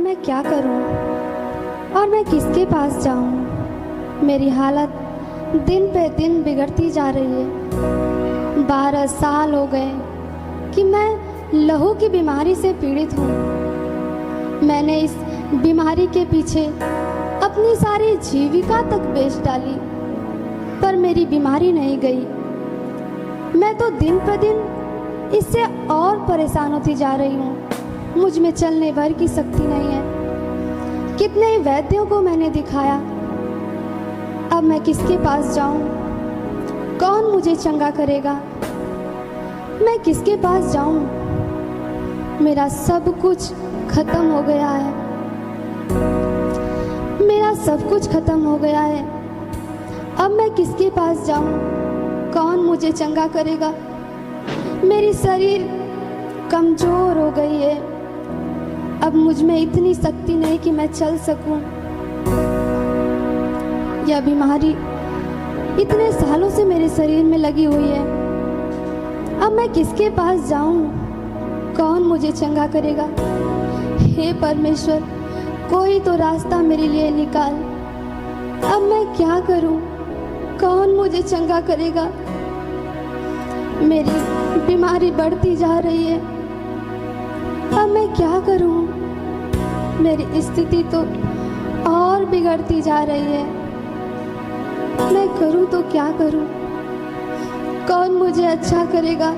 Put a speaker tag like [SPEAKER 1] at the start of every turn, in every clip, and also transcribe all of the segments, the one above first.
[SPEAKER 1] मैं क्या करूं और मैं किसके पास जाऊं। मेरी हालत दिन पे दिन बिगड़ती जा रही है। 12 साल हो गए कि मैं लहू की बीमारी से पीड़ित हूँ। मैंने इस बीमारी के पीछे अपनी सारी जीविका तक बेच डाली, पर मेरी बीमारी नहीं गई। मैं तो दिन पर दिन इससे और परेशान होती जा रही हूँ। मुझ में चलने भर की शक्ति नहीं है। कितने ही वैद्यों को मैंने दिखाया, अब मैं किसके पास जाऊं? कौन मुझे चंगा करेगा? मैं किसके पास जाऊं? मेरा सब कुछ खत्म हो गया है। मेरा सब कुछ खत्म हो गया है। अब मैं किसके पास जाऊं? कौन मुझे चंगा करेगा? मेरी शरीर कमजोर हो गई है। अब मुझ में इतनी शक्ति नहीं कि मैं चल सकूं। यह बीमारी इतने सालों से मेरे शरीर में लगी हुई है। अब मैं किसके पास जाऊं? कौन मुझे चंगा करेगा? हे परमेश्वर, कोई तो रास्ता मेरे लिए निकाल। अब मैं क्या करूं? कौन मुझे चंगा करेगा? मेरी बीमारी बढ़ती जा रही है। अब मैं क्या करूं? मेरी स्थिति तो और बिगड़ती जा रही है। मैं करूं तो क्या करूं? कौन मुझे अच्छा करेगा?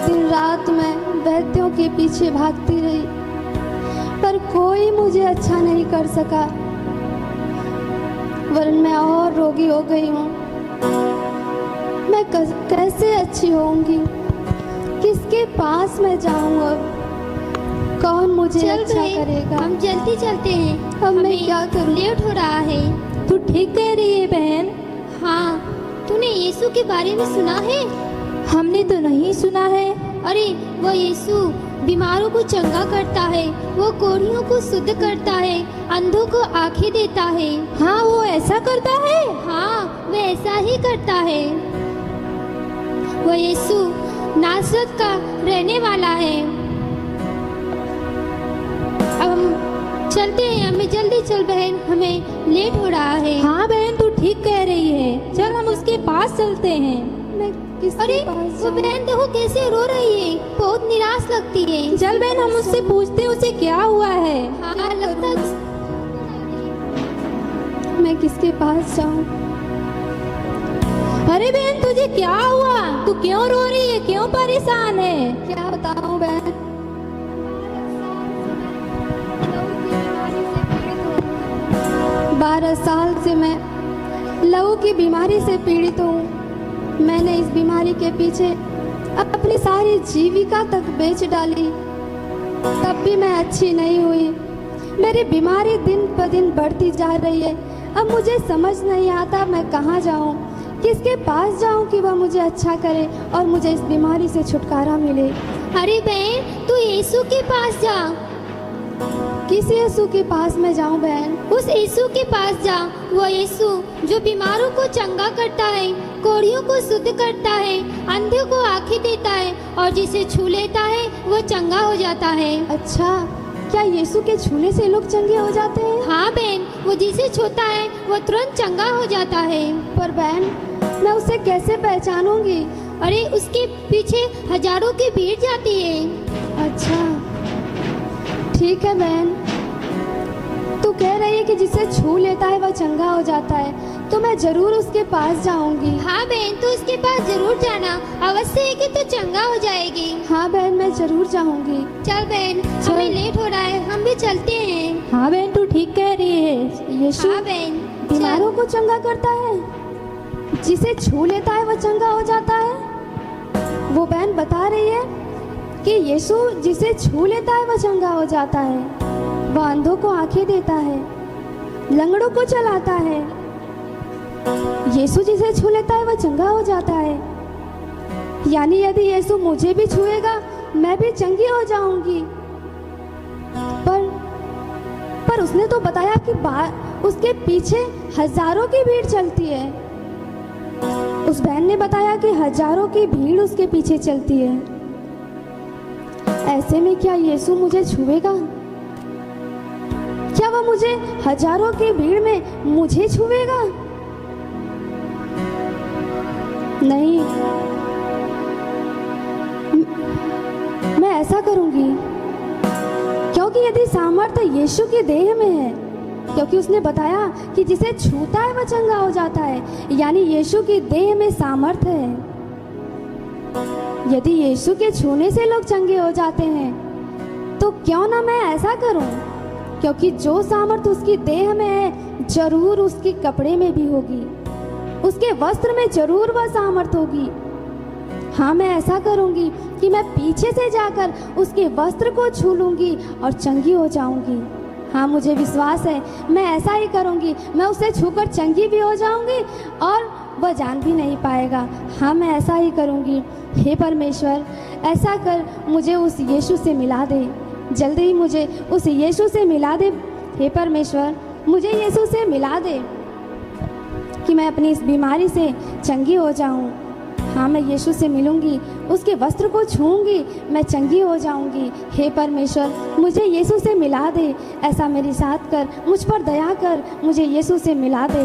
[SPEAKER 1] दिन रात मैं वैद्यों के पीछे भागती रही, पर कोई मुझे अच्छा नहीं कर सका, वरन मैं और रोगी हो गई हूँ। मैं कैसे अच्छी होऊंगी? किसके पास मैं जाऊँ? अब कौन मुझे अच्छा करेगा?
[SPEAKER 2] हम जल्दी चलते हैं।
[SPEAKER 1] अब मैं क्या करूं?
[SPEAKER 2] लेट हो रहा है।
[SPEAKER 3] तू ठीक कह रही है बहन।
[SPEAKER 2] हाँ, तूने यीशु के बारे में सुना है?
[SPEAKER 3] हमने तो नहीं सुना है।
[SPEAKER 2] अरे वो यीशु बीमारों को चंगा करता है, वो कोढ़ियों को शुद्ध करता है, अंधों को आंखें देता है।
[SPEAKER 3] हाँ, वो ऐसा करता है।
[SPEAKER 2] हाँ, वो ऐसा ही करता है। वो यीशु नासरत का रहने वाला है। अब हम चलते हैं। हमें जल्दी चल बहन, हमें लेट हो रहा है।
[SPEAKER 3] हाँ बहन, तू ठीक कह रही है। चल हम उसके पास चलते हैं।
[SPEAKER 1] मैं किसके
[SPEAKER 2] अरे
[SPEAKER 1] पास
[SPEAKER 2] वो
[SPEAKER 1] जाऊं?
[SPEAKER 2] बहन देखो कैसे रो रही है, बहुत निराश लगती है।
[SPEAKER 3] चल बहन, हम उससे पूछते हैं उसे क्या हुआ है।
[SPEAKER 2] हाँ लगता है।
[SPEAKER 1] मैं किसके पास जाऊं?
[SPEAKER 3] अरे बहन, तुझे क्या हुआ? तू क्यों रो रही है? क्यों परेशान है?
[SPEAKER 1] क्या बताऊं बहन? 12 साल से मैं लहू की बीमारी से पीड़ित हूँ। मैंने इस बीमारी के पीछे अपनी सारी जीविका तक बेच डाली, तब भी मैं अच्छी नहीं हुई। मेरी बीमारी दिन पर दिन बढ़ती जा रही है। अब मुझे समझ नहीं आता मैं कहाँ जाऊँ, किसके पास जाऊँ कि वह मुझे अच्छा करे और मुझे इस बीमारी से छुटकारा मिले।
[SPEAKER 2] अरे बहन, तू यीशु के पास जा।
[SPEAKER 1] किस यीशु के पास मैं जाऊँ बहन?
[SPEAKER 2] उस यीशु के पास जा। वो यीशु जो बीमारों को चंगा करता है, कोढ़ियों को शुद्ध करता है, अंधे को आंखें देता है, और जिसे छू लेता है वो चंगा हो जाता है।
[SPEAKER 1] अच्छा, क्या यीशु के छूने से लोग चंगे हो जाते हैं?
[SPEAKER 2] हाँ बहन, वो जिसे छूता है वो तुरंत चंगा हो जाता है।
[SPEAKER 1] पर बहन, मैं उसे कैसे पहचानूंगी?
[SPEAKER 2] अरे उसके पीछे हजारों की भीड़ जाती है।
[SPEAKER 1] अच्छा, ठीक है बहन। तू कह रही है कि जिसे छू लेता है वह चंगा हो जाता है, तो मैं जरूर उसके पास जाऊंगी।
[SPEAKER 2] हाँ बहन, तू उसके पास जरूर जाना। अवश्य है कि तू चंगा हो जाएगी।
[SPEAKER 1] हाँ बहन, मैं जरूर जाऊंगी।
[SPEAKER 2] चल बहन, हमें लेट हो रहा है, हम भी चलते हैं।
[SPEAKER 3] हाँ बहन, तू ठीक कह रही है।
[SPEAKER 1] यीशु
[SPEAKER 2] हाँ बहन,
[SPEAKER 1] बीमारों को चंगा करता है, जिसे छू लेता है वह चंगा हो जाता है। वो बहन बता रही है कि यीशु जिसे छू लेता है वह चंगा हो जाता है। वह अंधों को आंखें देता है, लंगड़ों को चलाता है। यीशु जिसे छू लेता है वह चंगा हो जाता है। यानी यदि यीशु मुझे भी छुएगा मैं भी चंगी हो जाऊंगी। पर उसने तो बताया कि उसके पीछे हजारों की भीड़ चलती है। उस बहन ने बताया कि हजारों की भीड़ उसके पीछे चलती है। ऐसे में क्या यीशु मुझे छुएगा? वह मुझे हजारों की भीड़ में मुझे छुएगा? नहीं, मैं ऐसा करूंगी, क्योंकि यदि सामर्थ्य यीशु की देह में है, क्योंकि उसने बताया कि जिसे छूता है वह चंगा हो जाता है, यानी यीशु की देह में सामर्थ्य है। यदि यीशु के छूने से लोग चंगे हो जाते हैं, तो क्यों ना मैं ऐसा करूं, क्योंकि जो सामर्थ्य उसकी देह में है जरूर उसके कपड़े में भी होगी, उसके वस्त्र में जरूर वह सामर्थ्य होगी। हाँ, मैं ऐसा करूंगी कि मैं पीछे से जाकर उसके वस्त्र को छू लूंगी और चंगी हो जाऊंगी। हाँ, मुझे विश्वास है, मैं ऐसा ही करूंगी। मैं उसे छूकर चंगी भी हो जाऊंगी और वह जान भी नहीं पाएगा। हाँ, मैं ऐसा ही करूंगी। हे परमेश्वर, ऐसा कर मुझे उस यीशु से मिला दे, जल्दी ही मुझे उस यीशु से मिला दे। हे परमेश्वर, मुझे यीशु से मिला दे कि मैं अपनी इस बीमारी से चंगी हो जाऊं। हाँ, मैं यीशु से मिलूंगी, उसके वस्त्र को छूऊंगी, मैं चंगी हो जाऊंगी। हे परमेश्वर, मुझे यीशु से मिला दे। ऐसा मेरे साथ कर, मुझ पर दया कर, मुझे यीशु से मिला दे।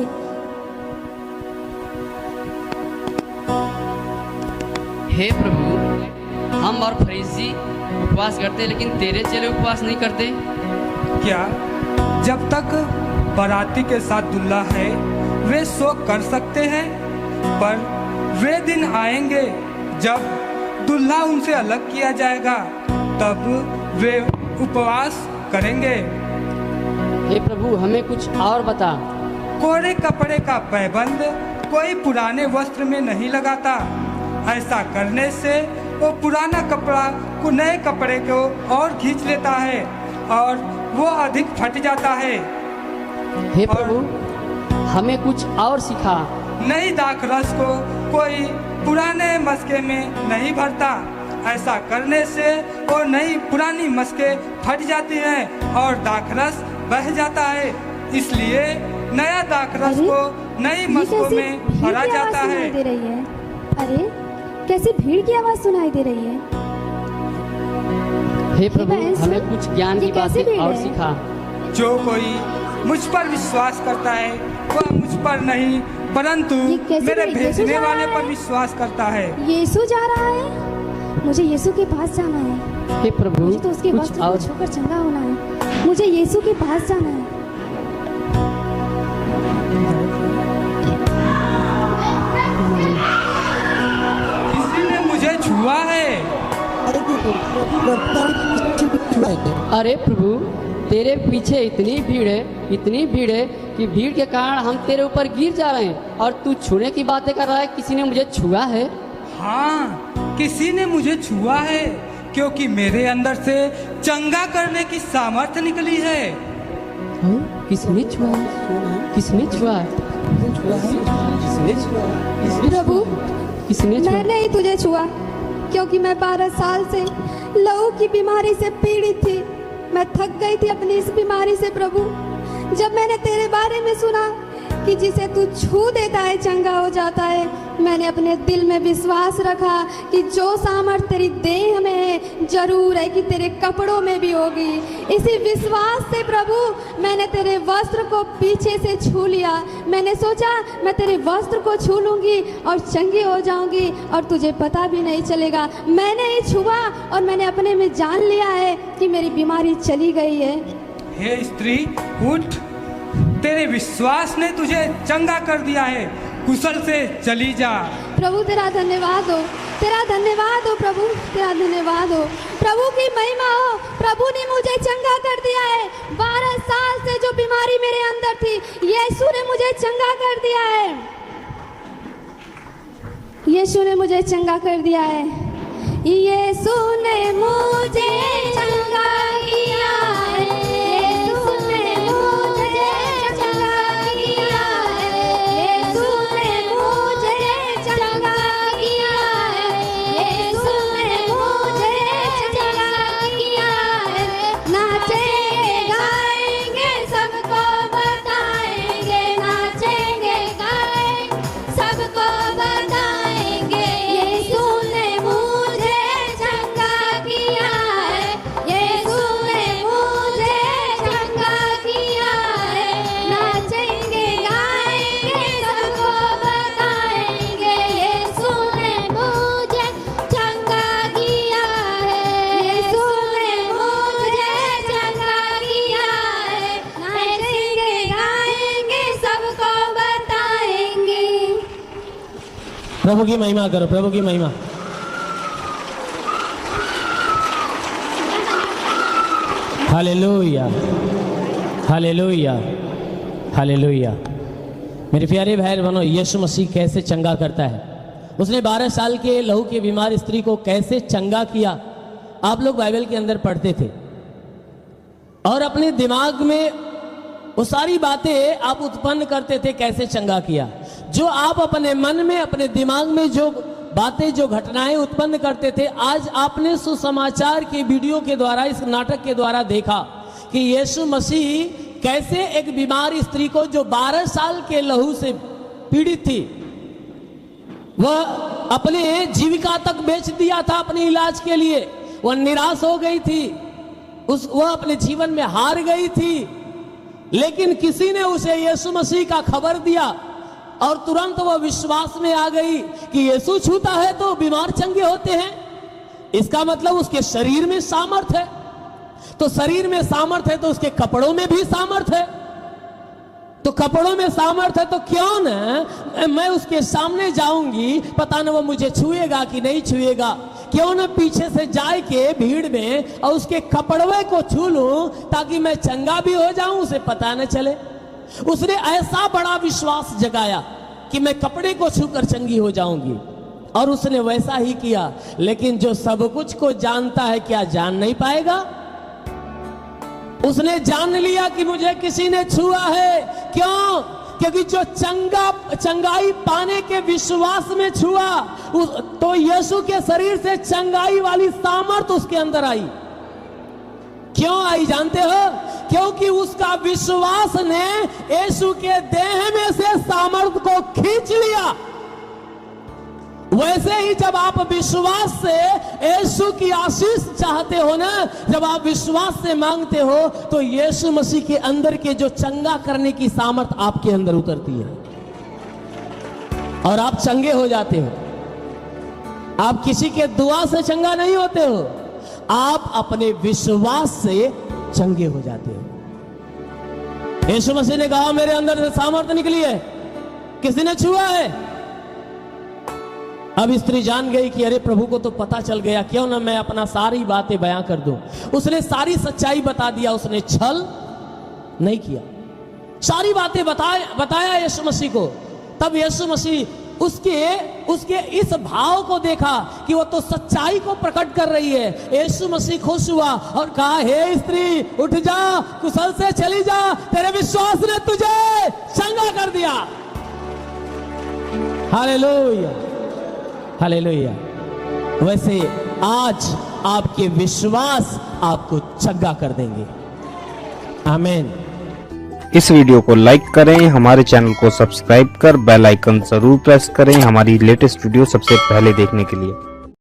[SPEAKER 4] हे प्रभु, हम और फरीसी उपवास करते लेकिन तेरे चेले उपवास नहीं करते।
[SPEAKER 5] क्या जब तक बाराती के साथ दुल्हा है वे शोक कर सकते हैं, पर वे दिन आएंगे जब दुल्हा उनसे अलग किया जाएगा, तब वे उपवास करेंगे।
[SPEAKER 4] हे प्रभु, हमें कुछ और बता।
[SPEAKER 5] कोरे कपड़े का पैबंद कोई पुराने वस्त्र में नहीं लगाता। ऐसा करने से वो पुराना कपड़ा को नए कपड़े को और खींच लेता है और वो अधिक फट जाता है।
[SPEAKER 4] हे प्रभु, हमें कुछ और सिखा।
[SPEAKER 5] नई दाख रस को कोई पुराने मस्के में नहीं भरता। ऐसा करने से वो नई पुरानी मस्के फट जाती हैं और दाख रस बह जाता है। इसलिए नया दाख रस
[SPEAKER 1] अरे,
[SPEAKER 5] को नई
[SPEAKER 1] ये
[SPEAKER 5] मस्कों
[SPEAKER 1] कैसी
[SPEAKER 5] में
[SPEAKER 1] भीड़
[SPEAKER 5] भरा
[SPEAKER 1] की आवाज़
[SPEAKER 5] जाता
[SPEAKER 1] सुनाई
[SPEAKER 5] है।
[SPEAKER 1] दे रही है? अरे, कैसी भीड़ की आवाज सुनाई दे रही है?
[SPEAKER 4] हे प्रभु,
[SPEAKER 1] बहन,
[SPEAKER 4] हमें कुछ ज्ञान
[SPEAKER 1] ये
[SPEAKER 4] की
[SPEAKER 1] कैसी
[SPEAKER 4] बातें
[SPEAKER 1] भीड़
[SPEAKER 4] और
[SPEAKER 1] है?
[SPEAKER 4] सिखा।
[SPEAKER 5] जो कोई मुझ पर विश्वास करता है वह मुझ पर नहीं परंतु
[SPEAKER 1] ये कैसी
[SPEAKER 5] मेरे
[SPEAKER 1] भीड़? यीशु
[SPEAKER 5] भेजने
[SPEAKER 1] जा
[SPEAKER 5] वाले
[SPEAKER 1] रहा
[SPEAKER 5] पर
[SPEAKER 1] है?
[SPEAKER 5] विश्वास करता है।
[SPEAKER 1] यीशु जा रहा है, मुझे यीशु के पास जाना है।
[SPEAKER 4] हे प्रभु,
[SPEAKER 1] मुझे तो उसके
[SPEAKER 4] कुछ
[SPEAKER 1] वस्त्र को
[SPEAKER 4] और।
[SPEAKER 1] छूकर चंगा होना है। मुझे यीशु के पास जाना है।
[SPEAKER 5] किसी ने मुझे छुआ है।
[SPEAKER 4] अरे प्रभु, तेरे पीछे इतनी भीड़ है कि भीड़ के कारण हम तेरे ऊपर गिर जा रहे हैं और तू छूने की बातें कर रहा है। किसी ने मुझे छुआ है?
[SPEAKER 5] हाँ, किसी ने मुझे छुआ है, क्योंकि मेरे अंदर से चंगा करने की सामर्थ्य निकली है।
[SPEAKER 4] किसने छुआ? किसने छुआ?
[SPEAKER 1] प्रभु,
[SPEAKER 4] किसने छुआ?
[SPEAKER 1] मैंने ही तुझे छुआ, क्योंकि मैं 12 साल से लहू की बीमारी से पीड़ित थी। मैं थक गई थी अपनी इस बीमारी से प्रभु। जब मैंने तेरे बारे में सुना कि जिसे तू छू देता है चंगा हो जाता है, मैंने अपने दिल में विश्वास रखा कि जो सामर्थ तेरी देह में है जरूर है कि तेरे कपड़ों में भी होगी। इसी विश्वास से प्रभु मैंने तेरे वस्त्र को पीछे से छू लिया। मैंने सोचा मैं तेरे वस्त्र को छू लूंगी और चंगी हो जाऊंगी और तुझे पता भी नहीं चलेगा। मैंने ही छुआ और मैंने अपने में जान लिया है कि मेरी बीमारी चली गई है।
[SPEAKER 5] हे स्त्री, उठ, तेरे विश्वास ने तुझे चंगा कर दिया है। कुशल से चली जा।
[SPEAKER 1] प्रभु तेरा धन्यवाद हो, तेरा धन्यवाद हो प्रभु, तेरा धन्यवाद हो। प्रभु की महिमा हो। प्रभु ने मुझे चंगा कर दिया है। 12 साल से जो बीमारी मेरे अंदर थी, यीशु ने मुझे चंगा कर दिया है। यीशु ने मुझे चंगा कर दिया है। यीशु ने मुझे चंगा किया है। यीशु ने मुझे चंगा किया है। यीशु ने मुझे चंगा किया है। यीशु ने मुझे चंगा किया है। नाचेंगे गाएंगे सबको बताएंगे, नाचेंगे गाएंगे सबको बताएंगे। यीशु ने मुझे चंगा किया है। यीशु
[SPEAKER 6] प्रभु की महिमा करो, प्रभु की महिमा। Hallelujah, hallelujah, hallelujah. मेरे प्यारे भाई बहनों, यीशु मसीह कैसे चंगा करता है। उसने 12 साल के लहू की बीमार स्त्री को कैसे चंगा किया, आप लोग बाइबल के अंदर पढ़ते थे और अपने दिमाग में वो सारी बातें आप उत्पन्न करते थे, कैसे चंगा किया। जो आप अपने मन में, अपने दिमाग में जो बातें, जो घटनाएं उत्पन्न करते थे, आज आपने सुसमाचार के वीडियो के द्वारा, इस नाटक के द्वारा देखा कि यीशु मसीह कैसे एक बीमार स्त्री को जो 12 साल के लहू से पीड़ित थी, वह अपने जीविका तक बेच दिया था अपने इलाज के लिए, वह निराश हो गई थी, वह अपने जीवन में हार गई थी, लेकिन किसी ने उसे यीशु मसीह का खबर दिया और तुरंत वह विश्वास में आ गई कि यीशु छूता है तो बीमार चंगे होते हैं। इसका मतलब उसके शरीर में सामर्थ है, तो शरीर में सामर्थ है तो उसके कपड़ों में भी सामर्थ है, तो कपड़ों में सामर्थ है तो क्यों न मैं उसके सामने जाऊंगी, पता न वो मुझे छुएगा कि नहीं छुएगा, क्यों न पीछे से जाए के भीड़ में और उसके कपड़वे को छू लूं ताकि मैं चंगा भी हो जाऊं, उसे पता न चले। उसने ऐसा बड़ा विश्वास जगाया कि मैं कपड़े को छूकर चंगी हो जाऊंगी, और उसने वैसा ही किया। लेकिन जो सब कुछ को जानता है, क्या जान नहीं पाएगा? उसने जान लिया कि मुझे किसी ने छुआ है। क्यों? क्योंकि जो चंगाई पाने के विश्वास में छुआ, तो यीशु के शरीर से चंगाई वाली सामर्थ उसके अंदर आई। क्यों आई जानते हो? क्योंकि उसका विश्वास ने यीशु के देह में से सामर्थ को खींच लिया। वैसे ही जब आप विश्वास से यीशु की आशीष चाहते हो ना, जब आप विश्वास से मांगते हो, तो यीशु मसीह के अंदर के जो चंगा करने की सामर्थ आपके अंदर उतरती है और आप चंगे हो जाते हो। आप किसी के दुआ से चंगा नहीं होते हो, आप अपने विश्वास से चंगे हो जाते हो। यीशु मसीह ने कहा मेरे अंदर से सामर्थ निकली है, किसी ने छुआ है। अब स्त्री जान गई कि अरे प्रभु को तो पता चल गया, क्यों ना मैं अपना सारी बातें बयां कर दूं। उसने सारी सच्चाई बता दिया, उसने छल नहीं किया, सारी बातें बताया यीशु मसीह को। तब यीशु मसीह उसके इस भाव को देखा कि वो तो सच्चाई को प्रकट कर रही है। यीशु मसीह खुश हुआ और कहा, हे स्त्री उठ जा, कुशल से चली जा, तेरे विश्वास ने तुझे चंगा कर दिया। Hallelujah, hallelujah. वैसे आज आपके विश्वास आपको चंगा कर देंगे। आमीन।
[SPEAKER 7] इस वीडियो को लाइक करें, हमारे चैनल को सब्सक्राइब कर बेल आइकन जरूर प्रेस करें हमारी लेटेस्ट वीडियो सबसे पहले देखने के लिए।